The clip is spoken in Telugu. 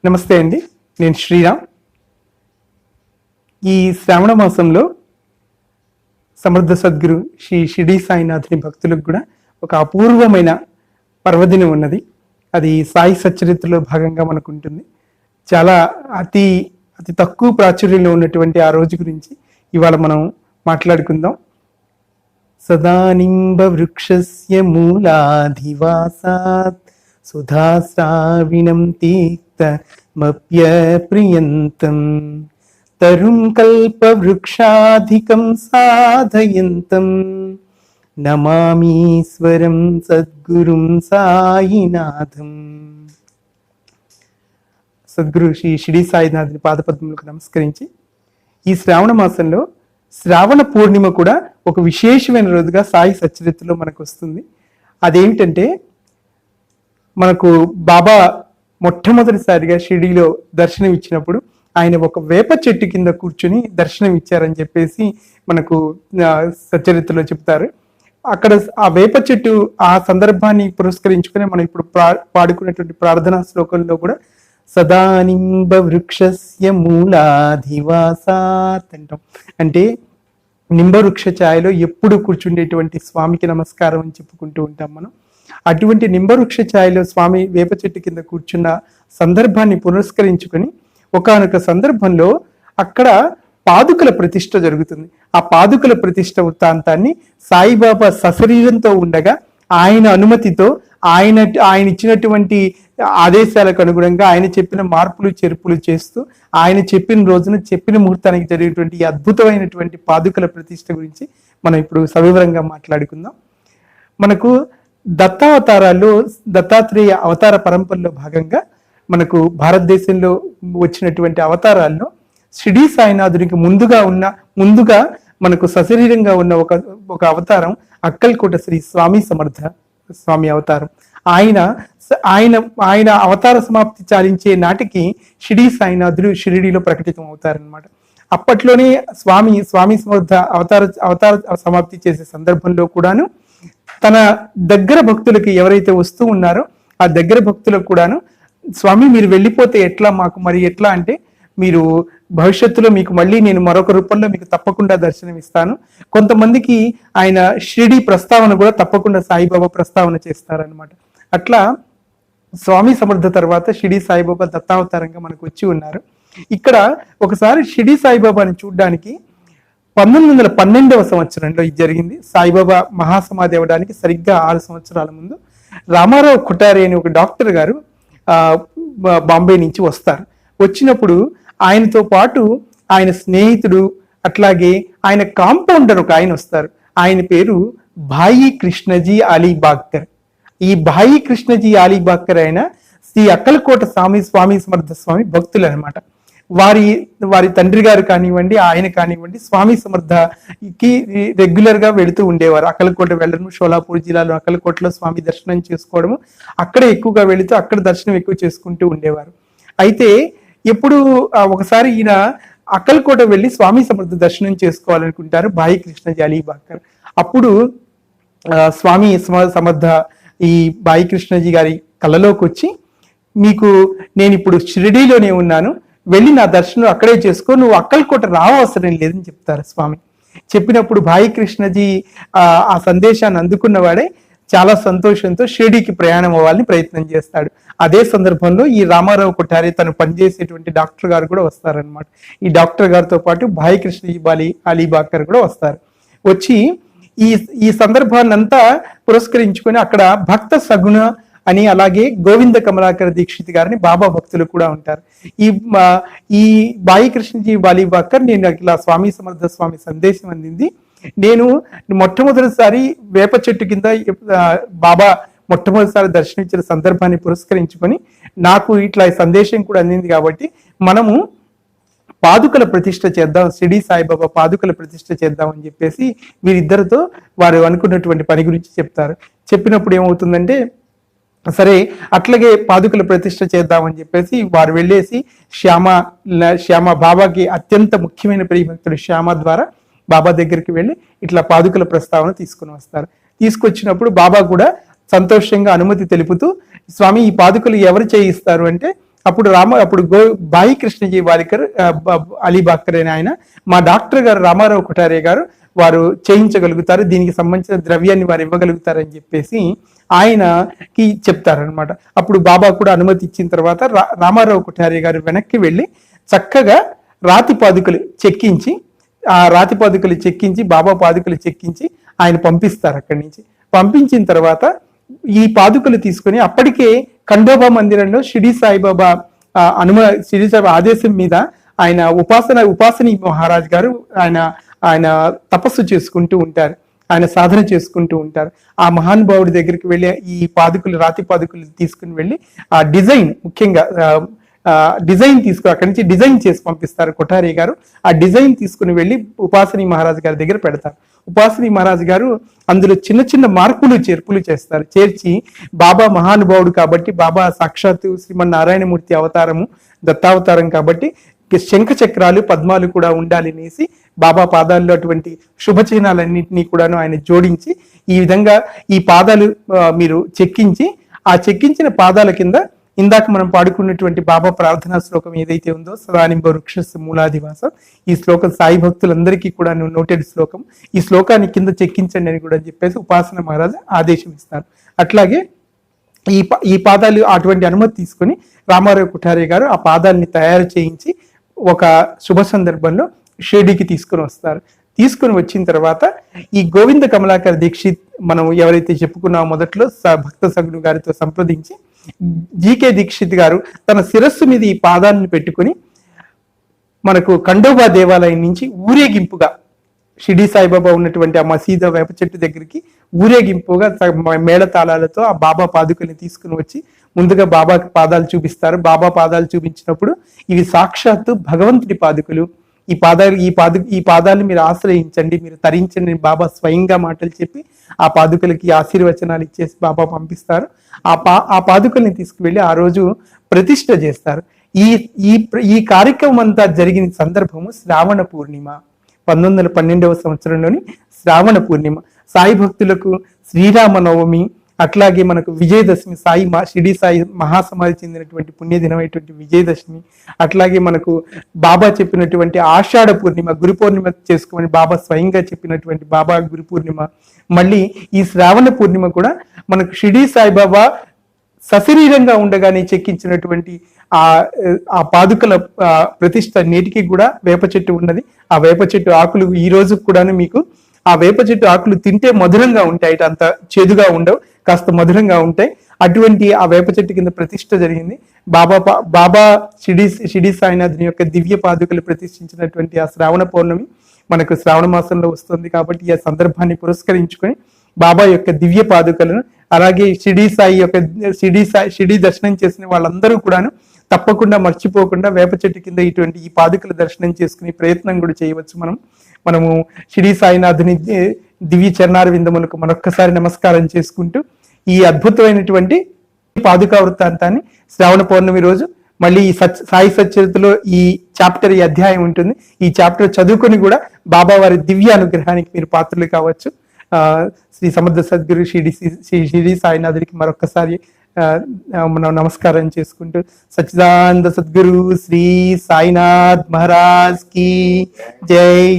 నమస్తే అండి, నేను శ్రీరామ్. ఈ శ్రావణ మాసంలో సమర్థ సద్గురు శ్రీ షిరిడి సాయినాథుని భక్తులకు కూడా ఒక అపూర్వమైన పర్వదినం ఉన్నది. అది సాయి సచ్చరిత్రలో భాగంగా మనకు ఉంటుంది. చాలా అతి అతి తక్కువ ప్రాచుర్యంలో ఉన్నటువంటి ఆ రోజు గురించి ఇవాళ మనం మాట్లాడుకుందాం. సదానింబ వృక్షస్య మూలాధివాసాత్ సుధాశ్రావిణం తీర్థమప్యప్రియంతం తరుం కల్పవృక్షాధికం సాధయంతం నమామీశ్వరం సద్గురుం సాయినాథం. సద్గురు శ్రీ షిరిడి సాయినాథుని పాదపద్మలకు నమస్కరించి, ఈ శ్రావణ మాసంలో శ్రావణ పూర్ణిమ కూడా ఒక విశేషమైన రోజుగా సాయి సచ్చరిత్రలో మనకు వస్తుంది. అదేమిటంటే, మనకు బాబా మొట్టమొదటిసారిగా షిరిడీలో దర్శనం ఇచ్చినప్పుడు ఆయన ఒక వేప చెట్టు కింద కూర్చుని దర్శనం ఇచ్చారని చెప్పేసి మనకు సచ్చరిత్రలో చెప్తారు. అక్కడ ఆ వేప చెట్టు ఆ సందర్భాన్ని పురస్కరించుకుని మనం ఇప్పుడు పాడుకున్నటువంటి ప్రార్థనా శ్లోకంలో కూడా సదానింబ వృక్షస్య మూలాధివాసాత్ అంటాం. అంటే నింబ వృక్ష ఛాయలో ఎప్పుడు కూర్చుండేటువంటి స్వామికి నమస్కారం అని చెప్పుకుంటూ ఉంటాం మనం. అటువంటి నింబ వృక్ష ఛాయలో స్వామి వేప చెట్టు కింద కూర్చున్న సందర్భాన్ని పురస్కరించుకొని ఒకానొక సందర్భంలో అక్కడ పాదుకల ప్రతిష్ఠ జరుగుతుంది. ఆ పాదుకల ప్రతిష్ఠ వృత్తాంతాన్ని సాయిబాబా సశరీరంతో ఉండగా ఆయన అనుమతితో ఆయన ఇచ్చినటువంటి ఆదేశాలకు అనుగుణంగా ఆయన చెప్పిన మార్పులు చేర్పులు చేస్తూ ఆయన చెప్పిన రోజున చెప్పిన ముహూర్తానికి జరిగేటువంటి ఈ అద్భుతమైనటువంటి పాదుకల ప్రతిష్ఠ గురించి మనం ఇప్పుడు సవివరంగా మాట్లాడుకుందాం. మనకు దత్తావతారాల్లో దత్తాత్రేయ అవతార పరంపరలో భాగంగా మనకు భారతదేశంలో వచ్చినటువంటి అవతారాల్లో షిరిడి సాయినాథునికి ముందుగా మనకు సశరీరంగా ఉన్న ఒక అవతారం అక్కల్కోట శ్రీ స్వామి సమర్థ స్వామి అవతారం. ఆయన అవతార సమాప్తి చాలించే నాటికి షిరిడి సాయినాథుడు షిరిడిలో ప్రకటితం అవుతారనమాట. అప్పట్లోనే స్వామి సమర్థ అవతార సమాప్తి చేసే సందర్భంలో కూడాను తన దగ్గర భక్తులకి ఎవరైతే వస్తూ ఉన్నారో ఆ దగ్గర భక్తులకు కూడాను, స్వామి మీరు వెళ్ళిపోతే ఎట్లా, మాకు మరి ఎట్లా అంటే, మీరు భవిష్యత్తులో మీకు మళ్ళీ నేను మరొక రూపంలో మీకు తప్పకుండా దర్శనం ఇస్తాను. కొంతమందికి ఆయన షిరిడి ప్రస్తావన కూడా తప్పకుండా సాయిబాబా ప్రస్తావన చేస్తారనమాట. అట్లా స్వామి సమర్థ తర్వాత షిరిడి సాయిబాబా దత్తావతారంగా మనకు వచ్చి ఉన్నారు. ఇక్కడ ఒకసారి షిరిడి సాయిబాబాని చూడడానికి 1912వ సంవత్సరంలో ఇది జరిగింది. సాయిబాబా మహాసమాధి అవ్వడానికి సరిగ్గా 6 సంవత్సరాల ముందు రామారావు కుటారి అని ఒక డాక్టర్ గారు బాంబే నుంచి వస్తారు. వచ్చినప్పుడు ఆయనతో పాటు ఆయన స్నేహితుడు, అట్లాగే ఆయన కాంపౌండర్ ఒక ఆయన వస్తారు. ఆయన పేరు భాయి కృష్ణజీ అలీబాగ్కర్. ఈ భాయి కృష్ణజీ అలీబాగ్కర్ ఆయన శ్రీ అక్కలకోట స్వామి సమర్థ స్వామి భక్తులు అనమాట. వారి తండ్రి గారు కానివ్వండి, ఆయన కానివ్వండి, స్వామి సమర్థకి రెగ్యులర్ గా వెళుతూ ఉండేవారు. అక్కలకోట వెళ్ళడము, షోలాపూర్ జిల్లాలో అక్కలకోటలో స్వామి దర్శనం చేసుకోవడము, అక్కడే ఎక్కువగా వెళుతూ అక్కడ దర్శనం ఎక్కువ చేసుకుంటూ ఉండేవారు. అయితే ఎప్పుడు ఒకసారి ఈయన అక్కలకోట వెళ్ళి స్వామి సమర్థ దర్శనం చేసుకోవాలనుకుంటారు భాయి కృష్ణజీ అలీబాగ్కర్. అప్పుడు స్వామి సమర్థ ఈ భాయి కృష్ణజీ గారి కళ్ళలోకి వచ్చి, మీకు నేను ఇప్పుడు షిరిడీలోనే ఉన్నాను, వెళ్ళి నా దర్శనం అక్కడే చేసుకో, నువ్వు అక్కలకోట రావసరం లేదని చెప్తారు స్వామి. చెప్పినప్పుడు భాయి కృష్ణజీ ఆ సందేశాన్ని అందుకున్నవాడే చాలా సంతోషంతో షిరిడీకి ప్రయాణం అవ్వాలని ప్రయత్నం చేస్తాడు. అదే సందర్భంలో ఈ రామారావు కొఠారి తను పనిచేసేటువంటి డాక్టర్ గారు కూడా వస్తారనమాట. ఈ డాక్టర్ గారితో పాటు భాయి కృష్ణజీ అలీబాగ్కర్ కూడా వస్తారు. వచ్చి ఈ సందర్భాన్నంతా పురస్కరించుకొని అక్కడ భక్త సగుణ అని, అలాగే గోవింద కమలాకర దీక్షిత్ గారిని బాబా భక్తులు కూడా ఉంటారు. ఈ భాయి కృష్ణజీ అలీబాగ్కర్ నేను ఇలా స్వామి సమర్థ స్వామి సందేశం అందింది, నేను మొట్టమొదటిసారి వేప చెట్టు కింద బాబా మొట్టమొదటిసారి దర్శనించిన సందర్భాన్ని పురస్కరించుకొని నాకు ఇట్లా సందేశం కూడా అందింది కాబట్టి మనము పాదుకల ప్రతిష్ఠ చేద్దాం, షిరిడి సాయిబాబా పాదుకల ప్రతిష్ఠ చేద్దాం అని చెప్పేసి వీరిద్దరితో వారు అనుకున్నటువంటి పని గురించి చెప్తారు. చెప్పినప్పుడు ఏమవుతుందంటే, సరే అట్లాగే పాదుకల ప్రతిష్ఠ చేద్దామని చెప్పేసి వారు వెళ్ళేసి శ్యామ బాబాకి అత్యంత ముఖ్యమైన ప్రియభక్తుడు శ్యామ ద్వారా బాబా దగ్గరికి వెళ్ళి ఇట్లా పాదుకల ప్రస్తావన తీసుకుని వస్తారు. తీసుకొచ్చినప్పుడు బాబా కూడా సంతోషంగా అనుమతి తెలుపుతూ, స్వామి ఈ పాదుకలు ఎవరు చేయిస్తారు అంటే అప్పుడు అప్పుడు బాయి కృష్ణజీ వారికర్ అలీబాక్కర్ అని ఆయన, మా డాక్టర్ గారు రామారావు కొఠారే గారు వారు చేయించగలుగుతారు, దీనికి సంబంధించిన ద్రవ్యాన్ని వారు ఇవ్వగలుగుతారని చెప్పేసి ఆయనకి చెప్తారనమాట. అప్పుడు బాబా కూడా అనుమతి ఇచ్చిన తర్వాత రామారావు కొఠారే గారు వెనక్కి వెళ్ళి చక్కగా రాతి పాదుకలు చెక్కించి, ఆ రాతి పాదుకలు చెక్కించి, బాబా పాదుకలు చెక్కించి ఆయన పంపిస్తారు. అక్కడి నుంచి పంపించిన తర్వాత ఈ పాదుకలు తీసుకొని అప్పటికే ఖండోబా మందిరంలో షిరిడి సాయిబాబా షిరిడి సాయిబాబా ఆదేశం మీద ఆయన ఉపాసని మహారాజ్ గారు ఆయన తపస్సు చేసుకుంటూ ఉంటారు, ఆయన సాధన చేసుకుంటూ ఉంటారు. ఆ మహానుభావుడి దగ్గరికి వెళ్ళి ఈ పాదుకులు, రాతి పాదుకులు తీసుకుని వెళ్ళి ఆ డిజైన్, ముఖ్యంగా డిజైన్ అక్కడి నుంచి డిజైన్ చేసి పంపిస్తారు కొఠారి గారు. ఆ డిజైన్ తీసుకుని వెళ్ళి ఉపాసని మహారాజ్ గారి దగ్గర పెడతారు. ఉపాసని మహారాజ్ గారు అందులో చిన్న చిన్న మార్పులు చేర్పులు చేస్తారు. చేర్చి బాబా మహానుభావుడు కాబట్టి, బాబా సాక్షాత్తు శ్రీమన్నారాయణమూర్తి అవతారము, దత్తావతారం కాబట్టి శంఖ చక్రాలు పద్మాలు కూడా ఉండాలి అనేసి బాబా పాదాల్లో అటువంటి శుభ చిహ్నాలన్నింటినీ కూడాను ఆయన జోడించి ఈ విధంగా ఈ పాదాలు మీరు చెక్కించి, ఆ చెక్కించిన పాదాల కింద ఇందాక మనం పాడుకున్నటువంటి బాబా ప్రార్థనా శ్లోకం ఏదైతే ఉందో, సదానింబ వృక్షస్ మూలాదివాసం, ఈ శ్లోకం సాయి భక్తులందరికీ కూడా నోటెడ్ శ్లోకం, ఈ శ్లోకాన్ని కింద చెక్కించండి అని కూడా చెప్పేసి ఉపాసన మహారాజు ఆదేశం ఇస్తారు. అట్లాగే ఈ పాదాలు అటువంటి అనుమతి తీసుకుని రామారావు కొఠారే గారు ఆ పాదాలని తయారు చేయించి ఒక శుభ సందర్భంలో షిరిడీకి తీసుకుని వస్తారు. తీసుకుని వచ్చిన తర్వాత ఈ గోవింద కమలాకర్ దీక్షిత్ మనం ఎవరైతే చెప్పుకున్నామో మొదట్లో భక్త సగుడు గారితో సంప్రదించి జీకే దీక్షిత్ గారు తన శిరస్సు మీద ఈ పాదాలను పెట్టుకుని మనకు ఖండోబా దేవాలయం నుంచి ఊరేగింపుగా షిరిడి సాయిబాబా ఉన్నటువంటి ఆ మసీదు వేప చెట్టు దగ్గరికి ఊరేగింపుగా మేళతాళాలతో ఆ బాబా పాదుకల్ని తీసుకుని వచ్చి ముందుగా బాబా పాదాలు చూపిస్తారు. బాబా పాదాలు చూపించినప్పుడు ఇవి సాక్షాత్తు భగవంతుడి పాదుకలు, ఈ పాదాలను మీరు ఆశ్రయించండి, మీరు తరించండి బాబా స్వయంగా మాటలు చెప్పి ఆ పాదుకలకి ఆశీర్వచనాలు ఇచ్చేసి బాబా పంపిస్తారు. ఆ పాదుకల్ని తీసుకువెళ్ళి ఆ రోజు ప్రతిష్ఠ చేస్తారు. ఈ కార్యక్రమం అంతా జరిగిన సందర్భము శ్రావణ పూర్ణిమ, 1912వ సంవత్సరంలోని శ్రావణ పూర్ణిమ. సాయి భక్తులకు శ్రీరామనవమి, అట్లాగే మనకు విజయదశమి, షిరిడి సాయి మహాసమాధి చెందినటువంటి పుణ్యదినమైనటువంటి విజయదశమి, అట్లాగే మనకు బాబా చెప్పినటువంటి ఆషాఢ పూర్ణిమ, గురు పూర్ణిమ చేసుకోమని బాబా స్వయంగా చెప్పినటువంటి బాబా గురు పూర్ణిమ, మళ్ళీ ఈ శ్రావణ పూర్ణిమ కూడా మనకు షిరిడి సాయిబాబా సశరీరంగా ఉండగానే చెక్కించినటువంటి ఆ పాదుకల ప్రతిష్ట నేటికి కూడా వేప చెట్టు ఉన్నది. ఆ వేప చెట్టు ఆకులు ఈ రోజు కూడాను మీకు ఆ వేప చెట్టు ఆకులు తింటే మధురంగా ఉంటాయి, అంత చేదుగా ఉండవు, కాస్త మధురంగా ఉంటాయి. అటువంటి ఆ వేప చెట్టు కింద ప్రతిష్ట జరిగింది. బాబా షిరిడి సాయినాథుని యొక్క దివ్య పాదుకలు ప్రతిష్ఠించినటువంటి ఆ శ్రావణ పౌర్ణమి మనకు శ్రావణ మాసంలో వస్తుంది. కాబట్టి ఈ సందర్భాన్ని పురస్కరించుకొని బాబా యొక్క దివ్య పాదుకలను, అలాగే షిరిడి దర్శనం చేసిన వాళ్ళందరూ కూడాను తప్పకుండా మర్చిపోకుండా వేప చెట్టు కింద ఇటువంటి ఈ పాదుకల దర్శనం చేసుకునే ప్రయత్నం కూడా చేయవచ్చు. మనము షిరిడి సాయినాథుని దివ్య చరణార విందములకు మరొక్కసారి నమస్కారం చేసుకుంటూ ఈ అద్భుతమైనటువంటి పాదుకా వృత్తాంతాన్ని శ్రావణ పౌర్ణమి రోజు మళ్ళీ ఈ సాయి సచ్చరితలో ఈ చాప్టర్, ఈ అధ్యాయం ఉంటుంది. ఈ చాప్టర్ చదువుకొని కూడా బాబా వారి దివ్య అనుగ్రహానికి మీరు పాత్రలు కావచ్చు. శ్రీ సమర్థ సద్గురు షిరిడి సాయినాథుడికి మరొక్కసారి మనం నమస్కారం చేసుకుంటూ సచ్చిదానంద సద్గురు శ్రీ సాయినాథ్ మహారాజ్ కి జై.